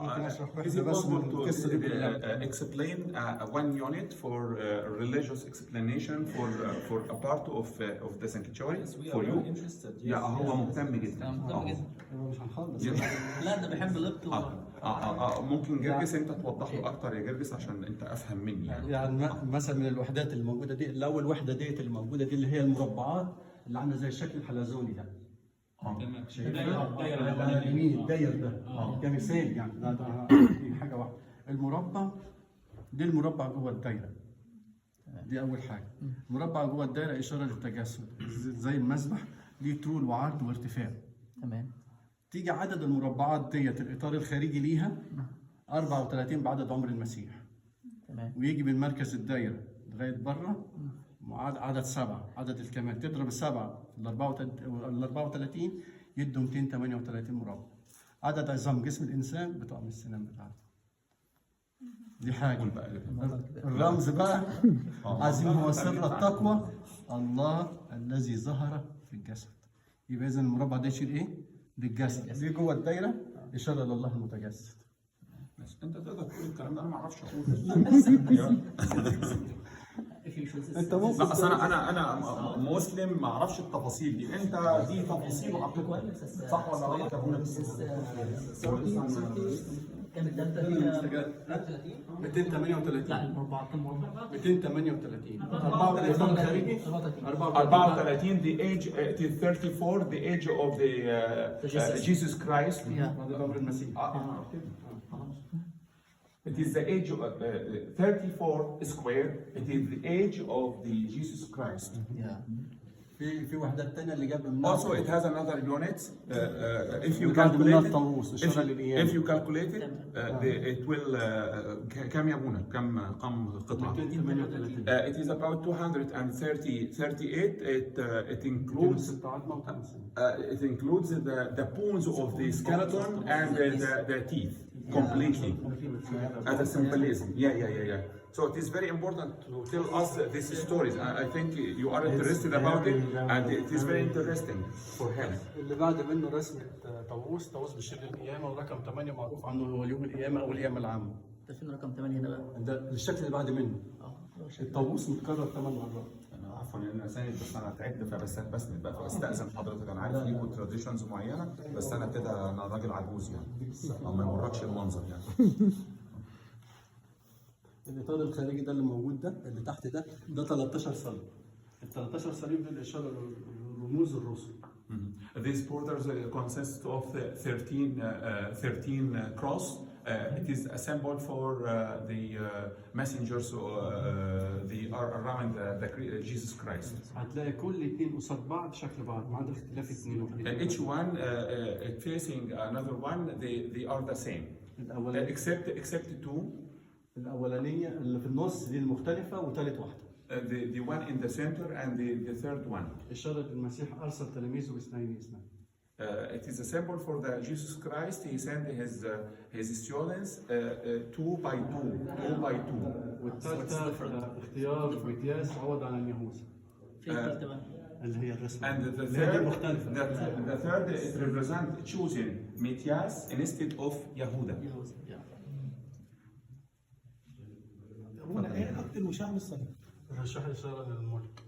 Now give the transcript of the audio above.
ممكن اشرح Is واحده it بس من possible القصه دي to كلها؟ explain one unit for religious explanation for a part of the sanctuary Yes, we for are you? very interested. Yes. يا هو مهتم جدا. مهتم جدا. مش هنخلص. لا ده بحب القط ممكن جرجس انت توضح له اكتر يا جرجس عشان انت افهم مني يعني. يعني مثلا من الوحدات الموجوده دي، الاول وحده ديت الموجوده دي اللي هي المربعات اللي عامله زي الشكل الحلزوني ده. تمام. شايفها؟ على اليمين الداير ده كمثال يعني. دي حاجه واحده. المربع دي المربع جوه الدايره. دي اول حاجه. مربع جوه الدايره اشاره للتجسد، زي المسبح ليه طول وعرض وارتفاع. تمام. تيجي عدد المربعات ديت الاطار الخارجي ليها 34 بعدد عمر المسيح. تمام. ويجي من مركز الدايره لغايه بره عدد 7، عدد الكمال. تضرب السبعه في ال 34 يدوا 238 مربع. عدد عظام جسم الانسان بطقم السنان بتاعته. دي حاجه. الرمز بقى عظيم هو سر التقوى الله الذي ظهر في الجسد. يبقى اذا المربع ده يشيل ايه؟ للجسد. دي جوه الدايره اشاره لله المتجسد. انت تقدر تقول الكلام ده انا ما اعرفش اقوله. انت ممكن لا اصل انا مسلم ما اعرفش التفاصيل دي، انت دي تفاصيل وحطيتها صح ولا غلط يا ابونا؟ كام الدلتا فيها؟ 238. لا المربع كام مربع؟ 238. 34 خارجي. 34 the age it is 34 the age of the Jesus Christ. هذا عمر المسيح. It is the age of 34 square. It is the age of the Jesus Christ. في وحدات ثانيه اللي جاب منها. Also it has another unit. If you وجاب منها calculate الطاووس اشاره للقيامه. if you calculate it, it will كم يا ابونا؟ كم قطعة؟ 238. It is about 238. It includes it includes the bones of the skeleton and the teeth completely as a symbolism. Yeah. So it is very important to tell us these stories. I think you are interested about it, and it is very interesting for him. اللي بعد منه رسمه طاووس بيشير للقيامه، ورقم 8 معروف عنه هو يوم القيامه او القيامه العامه. ده فين رقم 8 هنا بقى؟ ده الشكل اللي بعد منه. الطاووس متكرر 8 مرات. انا عفوا انا ساند بس انا تعبت فبسند بقى فاستاذن حضرتك. انا عارف ليكوا تراديشنز معينه بس انا كده انا راجل عجوز يعني او ما يوركش المنظر يعني. الاطار الخارجي ده اللي موجود ده اللي تحت ده 13 صليب. ال 13 صليب دي الاشاره لرموز الرسل. These borders consist of 13 cross. It is a symbol for the messengers they are around Jesus Christ. هتلاقي كل اثنين قصاد بعض شكل بعض ما عدا اختلاف اثنين وحدين. Each one facing another one they are the same. Except two. الاولانيه اللي في النص دي المختلفه وثالث واحده. The one in the center and the third one. اشاره المسيح ارسل تلاميذه باثنين. It is a symbol for the Jesus Christ. He sent his students two by two. والثالثه اختيار متياس عوض عن اليهوذا. اللي هي الرسمه. And the third it represents choosing Matthias instead of Yehuda. هو ايه اكتر مشاعر الصليب؟ رشح اشاره للملك.